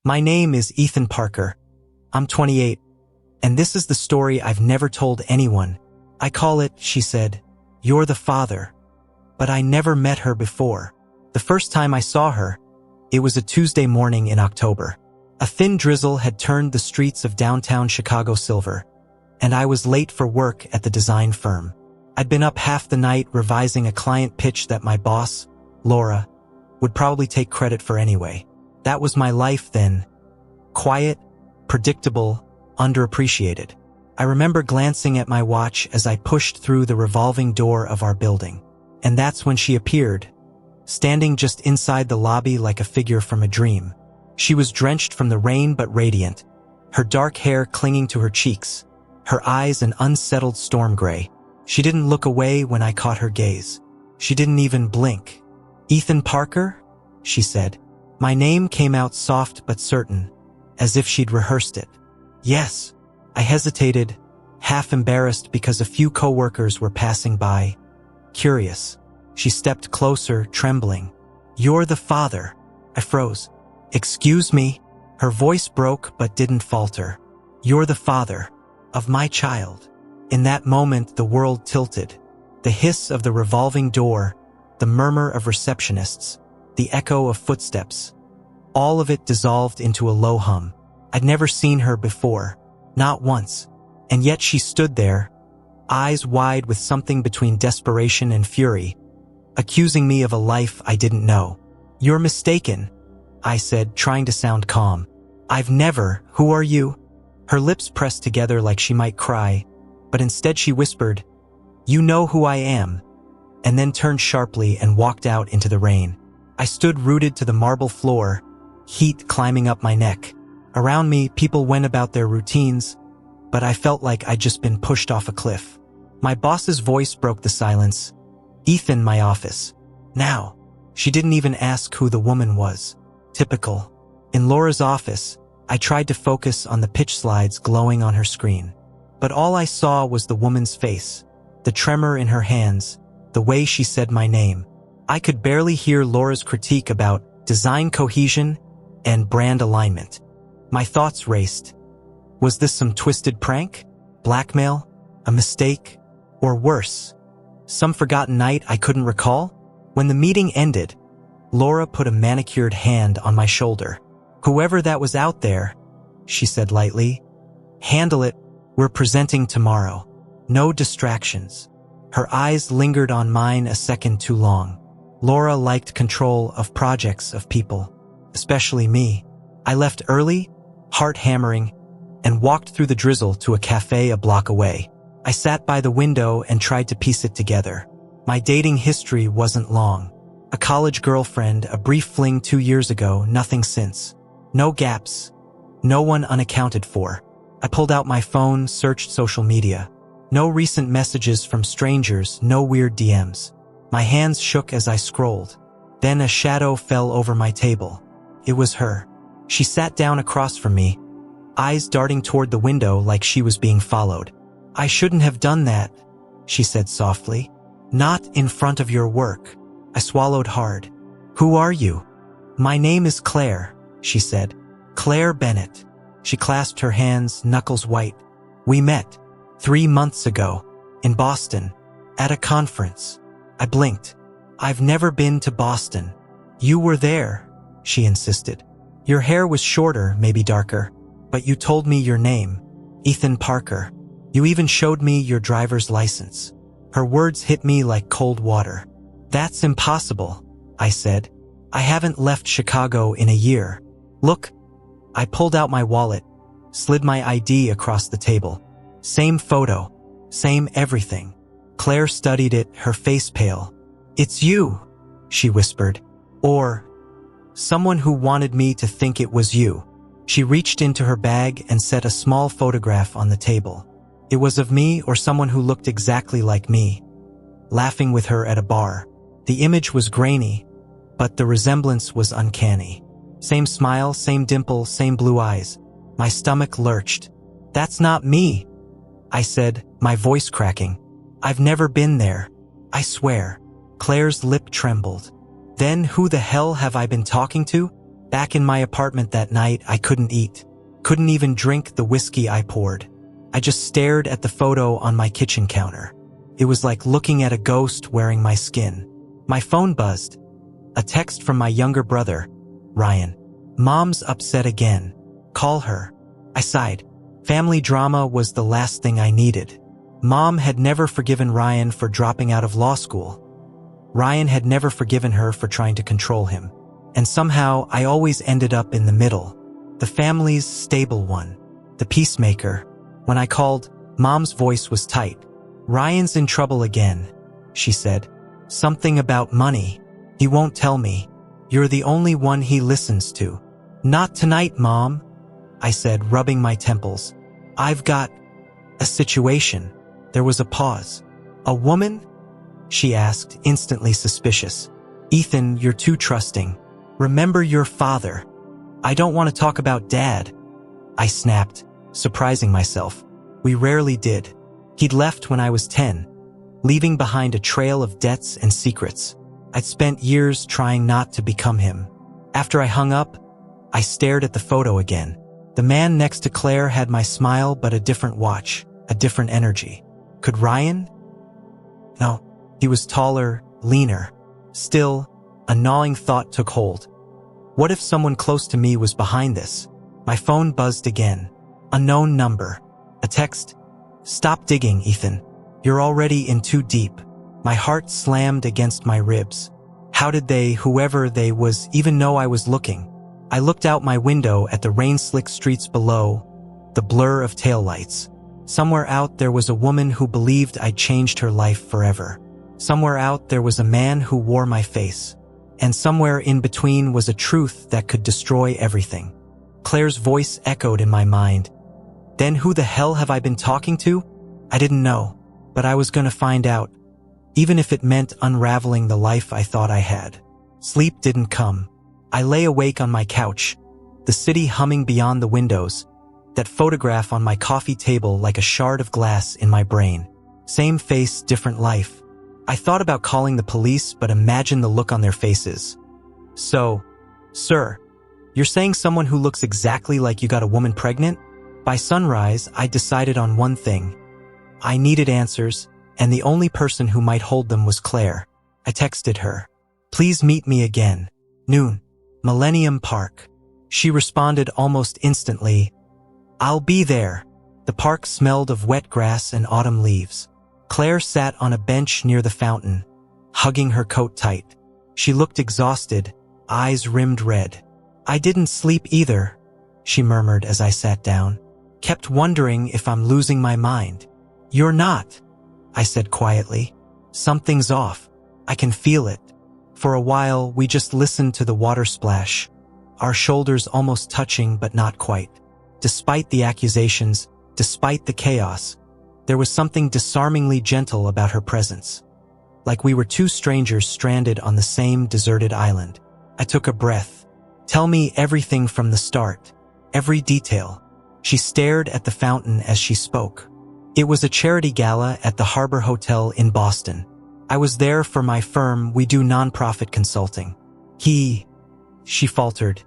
My name is Ethan Parker. I'm 28, and this is the story I've never told anyone. I call it, she said, You're the Father. But I never met her before. The first time I saw her, it was a Tuesday morning in October. A thin drizzle had turned the streets of downtown Chicago silver, and I was late for work at the design firm. I'd been up half the night revising a client pitch that my boss, Laura, would probably take credit for anyway. That was my life then. Quiet, predictable, underappreciated. I remember glancing at my watch as I pushed through the revolving door of our building. And that's when she appeared, standing just inside the lobby like a figure from a dream. She was drenched from the rain but radiant, her dark hair clinging to her cheeks, her eyes an unsettled storm gray. She didn't look away when I caught her gaze. She didn't even blink. Ethan Parker? She said. My name came out soft but certain, as if she'd rehearsed it. Yes. I hesitated, half embarrassed because a few coworkers were passing by. Curious. She stepped closer, trembling. You're the father. I froze. Excuse me. Her voice broke but didn't falter. You're the father of my child. In that moment, the world tilted. The hiss of the revolving door, the murmur of receptionists, the echo of footsteps. All of it dissolved into a low hum. I'd never seen her before, not once. And yet she stood there, eyes wide with something between desperation and fury, accusing me of a life I didn't know. You're mistaken, I said, trying to sound calm. I've never. Who are you? Her lips pressed together like she might cry, but instead she whispered, You know who I am, and then turned sharply and walked out into the rain. I stood rooted to the marble floor, heat climbing up my neck. Around me, people went about their routines, but I felt like I'd just been pushed off a cliff. My boss's voice broke the silence. Ethan, my office. Now. She didn't even ask who the woman was. Typical. In Laura's office, I tried to focus on the pitch slides glowing on her screen. But all I saw was the woman's face, the tremor in her hands, the way she said my name. I could barely hear Laura's critique about design cohesion and brand alignment. My thoughts raced. Was this some twisted prank? Blackmail? A mistake? Or worse, some forgotten night I couldn't recall? When the meeting ended, Laura put a manicured hand on my shoulder. Whoever that was out there, she said lightly, handle it. We're presenting tomorrow. No distractions. Her eyes lingered on mine a second too long. Laura liked control of projects, of people, especially me. I left early, heart hammering, and walked through the drizzle to a cafe a block away. I sat by the window and tried to piece it together. My dating history wasn't long. A college girlfriend, a brief fling 2 years ago, nothing since. No gaps. No one unaccounted for. I pulled out my phone, searched social media. No recent messages from strangers, no weird DMs. My hands shook as I scrolled. Then a shadow fell over my table. It was her. She sat down across from me, eyes darting toward the window like she was being followed. I shouldn't have done that, she said softly. Not in front of your work. I swallowed hard. Who are you? My name is Claire, she said. Claire Bennett. She clasped her hands, knuckles white. We met 3 months ago in Boston at a conference. I blinked. I've never been to Boston. You were there, she insisted. Your hair was shorter, maybe darker, but you told me your name, Ethan Parker. You even showed me your driver's license. Her words hit me like cold water. That's impossible, I said. I haven't left Chicago in a year. Look. I pulled out my wallet, slid my ID across the table. Same photo, same everything. Claire studied it, her face pale. It's you, she whispered. Or someone who wanted me to think it was you. She reached into her bag and set a small photograph on the table. It was of me or someone who looked exactly like me, laughing with her at a bar. The image was grainy, but the resemblance was uncanny. Same smile, same dimple, same blue eyes. My stomach lurched. That's not me, I said, my voice cracking. I've never been there. I swear. Claire's lip trembled. Then who the hell have I been talking to? Back in my apartment that night, I couldn't eat. Couldn't even drink the whiskey I poured. I just stared at the photo on my kitchen counter. It was like looking at a ghost wearing my skin. My phone buzzed. A text from my younger brother, Ryan. "Mom's upset again. Call her." I sighed. Family drama was the last thing I needed. Mom had never forgiven Ryan for dropping out of law school. Ryan had never forgiven her for trying to control him. And somehow I always ended up in the middle. The family's stable one. The peacemaker. When I called, Mom's voice was tight. "Ryan's in trouble again," she said. "Something about money. He won't tell me. You're the only one he listens to." "Not tonight, Mom," I said, rubbing my temples. "I've got a situation." There was a pause. "A woman?" she asked, instantly suspicious. "Ethan, you're too trusting. Remember your father." "I don't want to talk about Dad," I snapped, surprising myself. We rarely did. He'd left when I was 10, leaving behind a trail of debts and secrets. I'd spent years trying not to become him. After I hung up, I stared at the photo again. The man next to Claire had my smile but a different watch, a different energy. Could Ryan? No. He was taller, leaner. Still, a gnawing thought took hold. What if someone close to me was behind this? My phone buzzed again. Unknown number. A text. "Stop digging, Ethan. You're already in too deep." My heart slammed against my ribs. How did they, whoever they was, even know I was looking? I looked out my window at the rain-slick streets below, the blur of taillights. Somewhere out there was a woman who believed I'd changed her life forever. Somewhere out there was a man who wore my face. And somewhere in between was a truth that could destroy everything. Claire's voice echoed in my mind. Then who the hell have I been talking to? I didn't know, but I was going to find out, even if it meant unraveling the life I thought I had. Sleep didn't come. I lay awake on my couch, the city humming beyond the windows, that photograph on my coffee table like a shard of glass in my brain. Same face, different life. I thought about calling the police, but imagine the look on their faces. "So, sir, you're saying someone who looks exactly like you got a woman pregnant?" By sunrise, I decided on one thing. I needed answers, and the only person who might hold them was Claire. I texted her. "Please meet me again. Noon. Millennium Park." She responded almost instantly. "I'll be there." The park smelled of wet grass and autumn leaves. Claire sat on a bench near the fountain, hugging her coat tight. She looked exhausted, eyes rimmed red. "I didn't sleep either," she murmured as I sat down. "Kept wondering if I'm losing my mind." "You're not," I said quietly. "Something's off. I can feel it." For a while, we just listened to the water splash, our shoulders almost touching but not quite. Despite the accusations, despite the chaos, there was something disarmingly gentle about her presence. Like we were two strangers stranded on the same deserted island. I took a breath. "Tell me everything from the start. Every detail." She stared at the fountain as she spoke. It was a charity gala at the Harbor Hotel in Boston. I was there for my firm. We do nonprofit consulting. She faltered.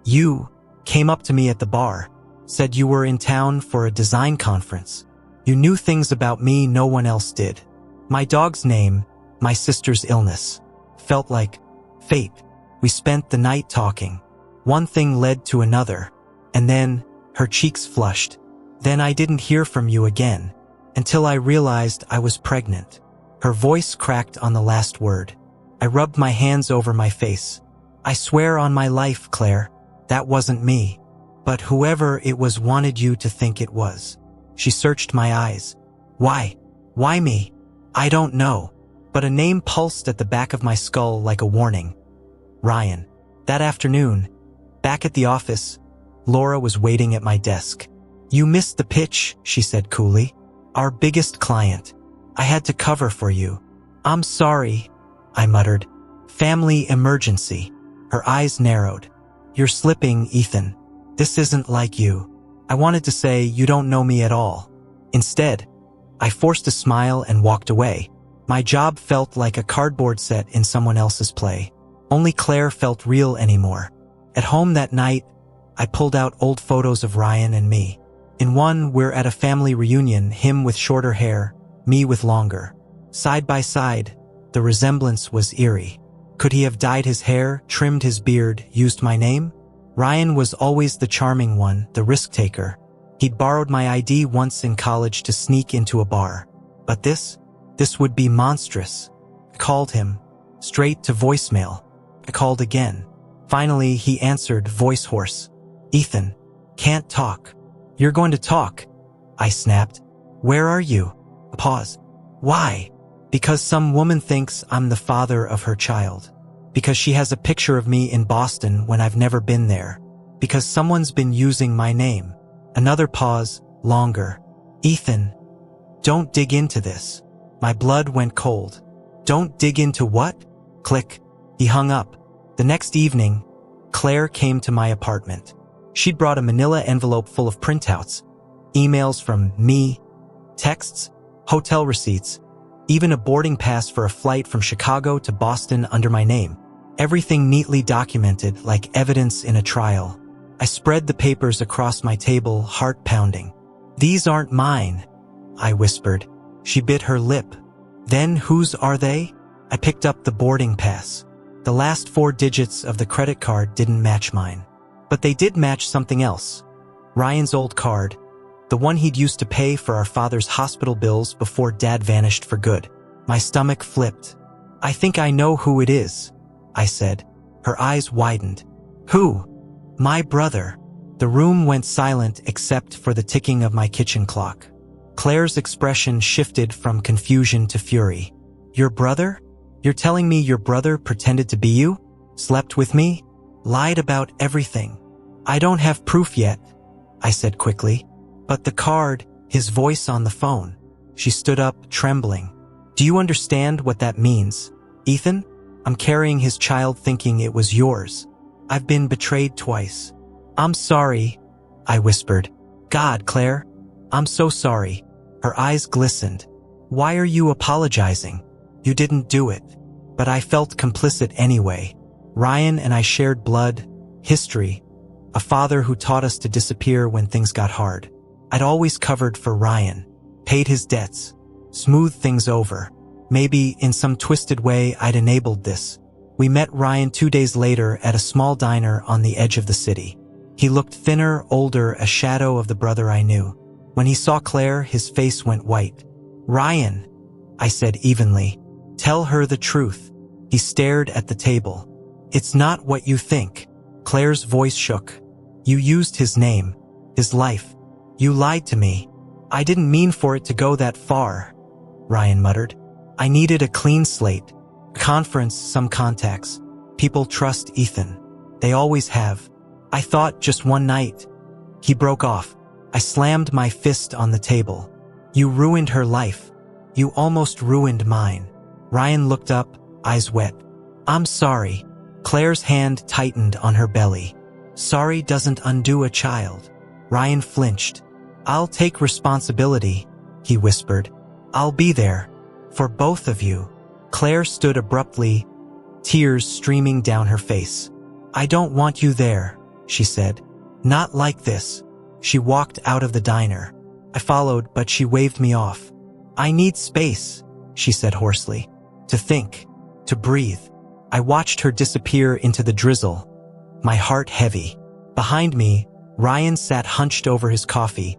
"You came up to me at the bar, said you were in town for a design conference. You knew things about me no one else did. My dog's name, my sister's illness. Felt like fate. We spent the night talking. One thing led to another, and then her cheeks flushed. Then I didn't hear from you again, until I realized I was pregnant." Her voice cracked on the last word. I rubbed my hands over my face. "I swear on my life, Claire, that wasn't me. But whoever it was wanted you to think it was." She searched my eyes. "Why? Why me?" "I don't know." But a name pulsed at the back of my skull like a warning. Ryan. That afternoon, back at the office, Laura was waiting at my desk. "You missed the pitch," she said coolly. "Our biggest client. I had to cover for you." "I'm sorry," I muttered. "Family emergency." Her eyes narrowed. "You're slipping, Ethan. This isn't like you." I wanted to say, "You don't know me at all." Instead, I forced a smile and walked away. My job felt like a cardboard set in someone else's play. Only Claire felt real anymore. At home that night, I pulled out old photos of Ryan and me. In one, we're at a family reunion, him with shorter hair, me with longer. Side by side, the resemblance was eerie. Could he have dyed his hair, trimmed his beard, used my name? Ryan was always the charming one, the risk-taker. He'd borrowed my ID once in college to sneak into a bar. But this would be monstrous. I called him, straight to voicemail. I called again. Finally, he answered, voice hoarse. Ethan, can't talk. You're going to talk, I snapped. Where are you? A pause. Why? Because some woman thinks I'm the father of her child. Because she has a picture of me in Boston when I've never been there. Because someone's been using my name. Another pause, longer. Ethan, don't dig into this. My blood went cold. Don't dig into what? Click. He hung up. The next evening, Claire came to my apartment. She'd brought a manila envelope full of printouts, emails from me, texts, hotel receipts, even a boarding pass for a flight from Chicago to Boston under my name. Everything neatly documented like evidence in a trial. I spread the papers across my table, heart pounding. These aren't mine, I whispered. She bit her lip. Then whose are they? I picked up the boarding pass. The last 4 digits of the credit card didn't match mine. But they did match something else. Ryan's old card, the one he'd used to pay for our father's hospital bills before Dad vanished for good. My stomach flipped. I think I know who it is, I said. Her eyes widened. Who? My brother. The room went silent except for the ticking of my kitchen clock. Claire's expression shifted from confusion to fury. Your brother? You're telling me your brother pretended to be you? Slept with me? Lied about everything? I don't have proof yet, I said quickly. But the card, his voice on the phone. She stood up, trembling. Do you understand what that means, Ethan? I'm carrying his child thinking it was yours. I've been betrayed twice. I'm sorry, I whispered. God, Claire, I'm so sorry. Her eyes glistened. Why are you apologizing? You didn't do it. But I felt complicit anyway. Ryan and I shared blood, history, a father who taught us to disappear when things got hard. I'd always covered for Ryan, paid his debts, smoothed things over. Maybe in some twisted way I'd enabled this. We met Ryan 2 days later at a small diner on the edge of the city. He looked thinner, older, a shadow of the brother I knew. When he saw Claire, his face went white. Ryan, I said evenly, tell her the truth. He stared at the table. It's not what you think. Claire's voice shook. You used his name, his life. You lied to me. I didn't mean for it to go that far, Ryan muttered. I needed a clean slate. A conference, some contacts. People trust Ethan. They always have. I thought just one night. He broke off. I slammed my fist on the table. You ruined her life. You almost ruined mine. Ryan looked up, eyes wet. I'm sorry. Claire's hand tightened on her belly. Sorry doesn't undo a child. Ryan flinched. I'll take responsibility, he whispered. I'll be there. For both of you. Claire stood abruptly, tears streaming down her face. I don't want you there, she said. Not like this. She walked out of the diner. I followed, but she waved me off. I need space, she said hoarsely. To think, to breathe. I watched her disappear into the drizzle, my heart heavy. Behind me, Ryan sat hunched over his coffee,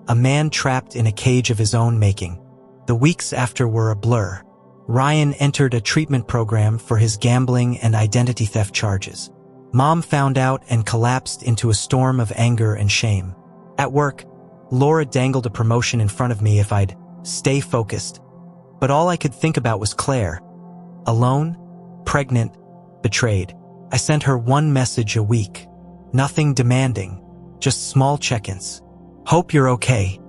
a man trapped in a cage of his own making. The weeks after were a blur. Ryan entered a treatment program for his gambling and identity theft charges. Mom found out and collapsed into a storm of anger and shame. At work, Laura dangled a promotion in front of me if I'd stay focused. But all I could think about was Claire. Alone, pregnant, betrayed. I sent her one message a week. Nothing demanding, just small check-ins. Hope you're okay.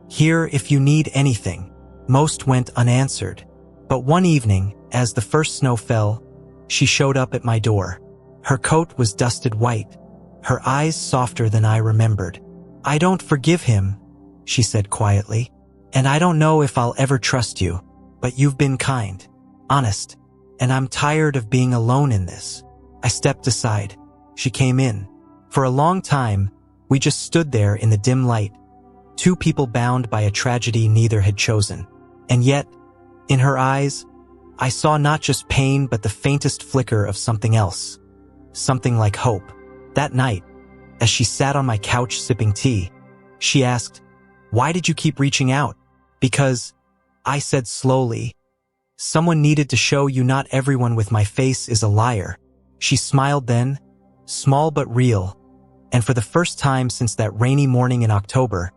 Here if you need anything. Most went unanswered. But one evening, as the first snow fell, she showed up at my door. Her coat was dusted white, her eyes softer than I remembered. I don't forgive him, she said quietly. And I don't know if I'll ever trust you, but you've been kind, honest, and I'm tired of being alone in this. I stepped aside. She came in. For a long time, we just stood there in the dim light, two people bound by a tragedy neither had chosen. And yet, in her eyes, I saw not just pain but the faintest flicker of something else. Something like hope. That night, as she sat on my couch sipping tea, she asked, "Why did you keep reaching out?" "Because," I said slowly, "someone needed to show you not everyone with my face is a liar." She smiled then, small but real, and for the first time since that rainy morning in October,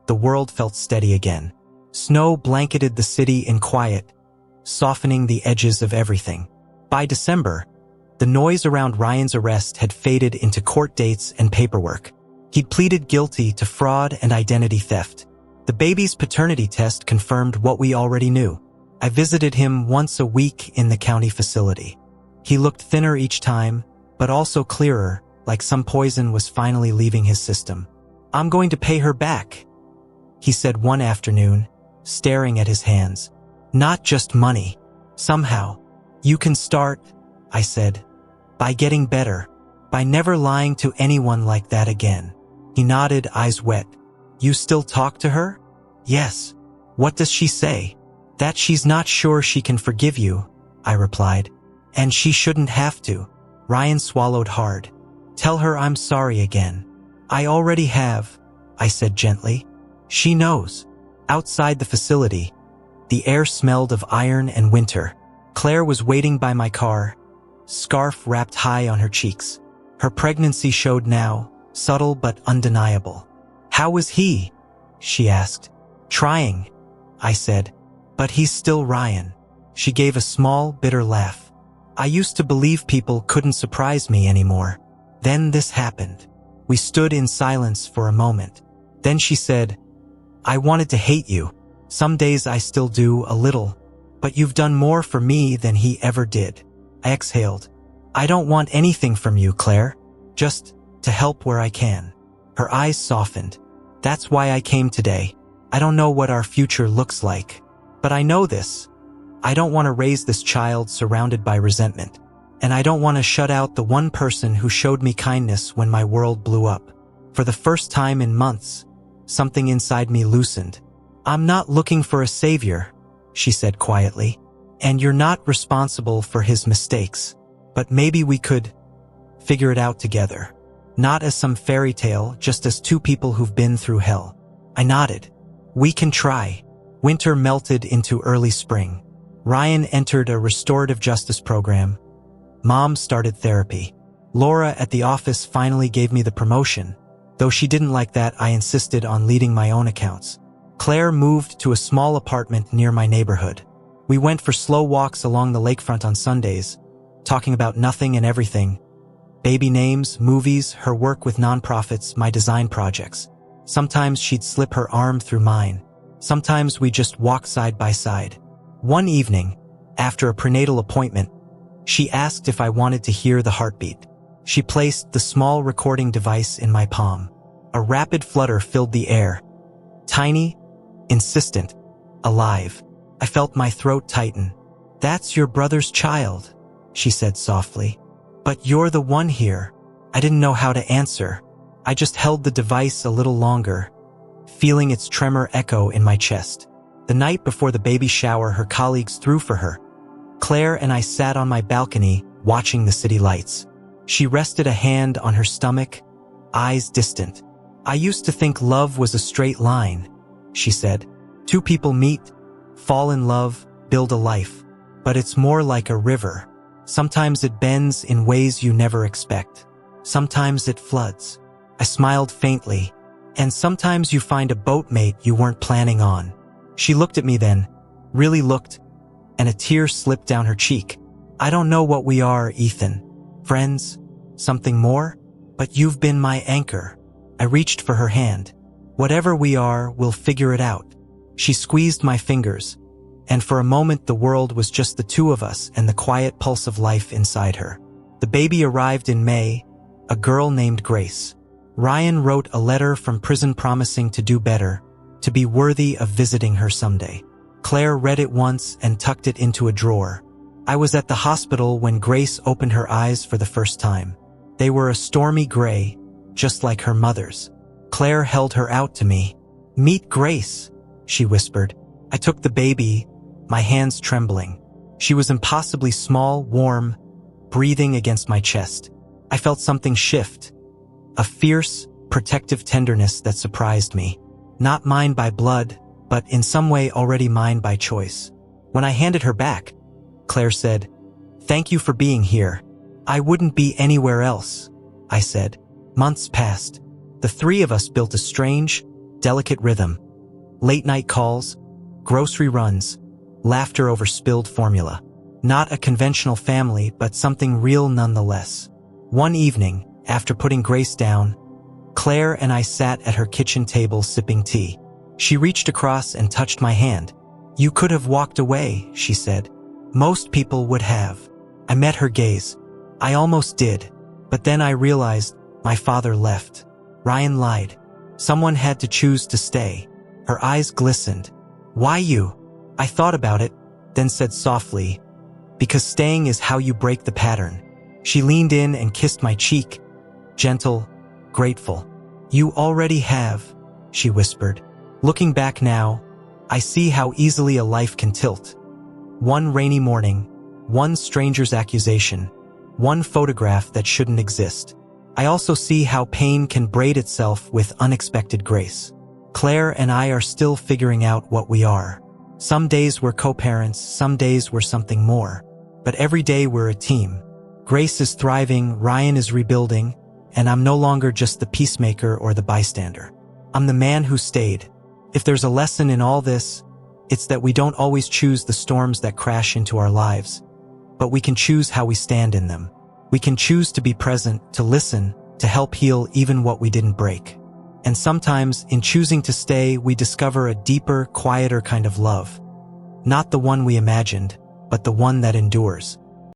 the world felt steady again. Snow blanketed the city in quiet, softening the edges of everything. By December, the noise around Ryan's arrest had faded into court dates and paperwork. He'd pleaded guilty to fraud and identity theft. The baby's paternity test confirmed what we already knew. I visited him once a week in the county facility. He looked thinner each time, but also clearer, like some poison was finally leaving his system. "I'm going to pay her back," he said one afternoon, staring at his hands. "Not just money. Somehow. You can start," I said, "by getting better, by never lying to anyone like that again." He nodded, eyes wet. "You still talk to her?" "Yes." "What does she say?" "That she's not sure she can forgive you," I replied. "And she shouldn't have to." Ryan swallowed hard. "Tell her I'm sorry again." "I already have," I said gently. "She knows." Outside the facility, the air smelled of iron and winter. Claire was waiting by my car, scarf wrapped high on her cheeks. Her pregnancy showed now, subtle but undeniable. "How was he?" she asked. "Trying," I said. "But he's still Ryan." She gave a small, bitter laugh. "I used to believe people couldn't surprise me anymore. Then this happened." We stood in silence for a moment. Then she said, "I wanted to hate you. Some days I still do, a little. But you've done more for me than he ever did." I exhaled. "I don't want anything from you, Claire. Just to help where I can." Her eyes softened. "That's why I came today. I don't know what our future looks like. But I know this. I don't want to raise this child surrounded by resentment. And I don't want to shut out the one person who showed me kindness when my world blew up." For the first time in months, something inside me loosened. "I'm not looking for a savior," she said quietly. "And you're not responsible for his mistakes. But maybe we could figure it out together. Not as some fairy tale, just as two people who've been through hell." I nodded. "We can try." Winter melted into early spring. Ryan entered a restorative justice program. Mom started therapy. Laura at the office finally gave me the promotion. Though she didn't like that, I insisted on leading my own accounts. Claire moved to a small apartment near my neighborhood. We went for slow walks along the lakefront on Sundays, talking about nothing and everything. Baby names, movies, her work with nonprofits, my design projects. Sometimes she'd slip her arm through mine. Sometimes we just walk side by side. One evening, after a prenatal appointment, she asked if I wanted to hear the heartbeat. She placed the small recording device in my palm. A rapid flutter filled the air. Tiny, insistent, alive. I felt my throat tighten. "That's your brother's child," she said softly. "But you're the one here." I didn't know how to answer. I just held the device a little longer, feeling its tremor echo in my chest. The night before the baby shower her colleagues threw for her, Claire and I sat on my balcony watching the city lights. She rested a hand on her stomach, eyes distant. "I used to think love was a straight line," she said. "Two people meet, fall in love, build a life. But it's more like a river. Sometimes it bends in ways you never expect. Sometimes it floods." I smiled faintly. "And sometimes you find a boatmate you weren't planning on." She looked at me then, really looked, and a tear slipped down her cheek. "I don't know what we are, Ethan. Friends? Something more? But you've been my anchor." I reached for her hand. "Whatever we are, we'll figure it out." She squeezed my fingers, and for a moment the world was just the two of us and the quiet pulse of life inside her. The baby arrived in May, a girl named Grace. Ryan wrote a letter from prison promising to do better, to be worthy of visiting her someday. Claire read it once and tucked it into a drawer. I was at the hospital when Grace opened her eyes for the first time. They were a stormy gray, just like her mother's. Claire held her out to me. "Meet Grace," she whispered. I took the baby, my hands trembling. She was impossibly small, warm, breathing against my chest. I felt something shift, a fierce, protective tenderness that surprised me. Not mine by blood, but in some way already mine by choice. When I handed her back, Claire said, "Thank you for being here. I wouldn't be anywhere else," I said. Months passed. The three of us built a strange, delicate rhythm. Late-night calls, grocery runs, laughter over spilled formula. Not a conventional family, but something real nonetheless. One evening, after putting Grace down, Claire and I sat at her kitchen table sipping tea. She reached across and touched my hand. "You could have walked away," she said. "Most people would have." I met her gaze. I almost did, but then I realized my father left. Ryan lied. Someone had to choose to stay. Her eyes glistened. "Why you?" I thought about it, then said softly, "Because staying is how you break the pattern." She leaned in and kissed my cheek, gentle, grateful. "You already have," she whispered. Looking back now, I see how easily a life can tilt. One rainy morning, one stranger's accusation, one photograph that shouldn't exist. I also see how pain can braid itself with unexpected grace. Claire and I are still figuring out what we are. Some days we're co-parents, some days we're something more. But every day we're a team. Grace is thriving, Ryan is rebuilding, and I'm no longer just the peacemaker or the bystander. I'm the man who stayed. If there's a lesson in all this, it's that we don't always choose the storms that crash into our lives, but we can choose how we stand in them. We can choose to be present, to listen, to help heal even what we didn't break. And sometimes, in choosing to stay, we discover a deeper, quieter kind of love. Not the one we imagined, but the one that endures.